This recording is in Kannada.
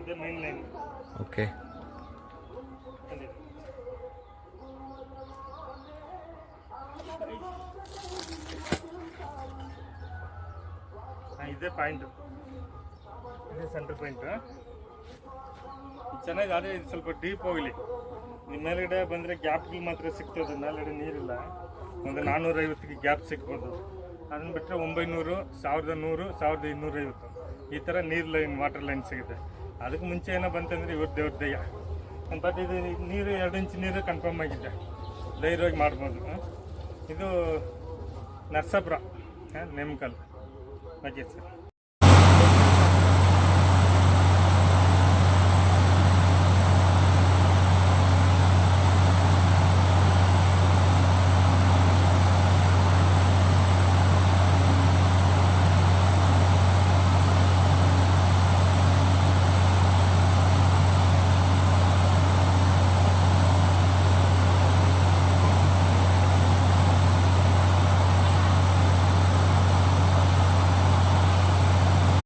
ಇದೆ ಮೇನ್ ಲೈನ್. ಓಕೆ. ಇದೇ ಪಾಯಿಂಟು, ಇದೇ ಸೆಂಟ್ರ್ ಪಾಯಿಂಟು. ಚೆನ್ನಾಗಿ, ಆದರೆ ಇದು ಸ್ವಲ್ಪ ಡೀಪ್ ಹೋಗಲಿ. ನಿಮ್ಮ ಮೇಲ್ಗಡೆ ಬಂದರೆ ಗ್ಯಾಪ್ಗಳು ಮಾತ್ರ ಸಿಗ್ತದೆ, ಮೇಲ್ಗಡೆ ನೀರಿಲ್ಲ. ಒಂದು 450ಗೆ ಗ್ಯಾಪ್ ಸಿಗ್ಬೋದು. ಅದನ್ನು ಬಿಟ್ಟರೆ 900, 1100, 1250 ಈ ಥರ ನೀರು ಲೈನ್, ವಾಟರ್ ಲೈನ್ ಸಿಗುತ್ತೆ. ಅದಕ್ಕೆ ಮುಂಚೆ ಏನೋ ಬಂತಂದರೆ ಇವ್ರ ದೇವ್ರ ದಯ್ಯ. ಬಟ್ ಇದು ನೀರು 2 ಇಂಚ್ ನೀರು ಕನ್ಫರ್ಮ್ ಆಗಿದೆ, ಧೈರ್ಯವಾಗಿ ಮಾಡ್ಬೋದು. ಇದು ನರಸಾಪುರ, ನೇಮಕಲ್. Okay sir.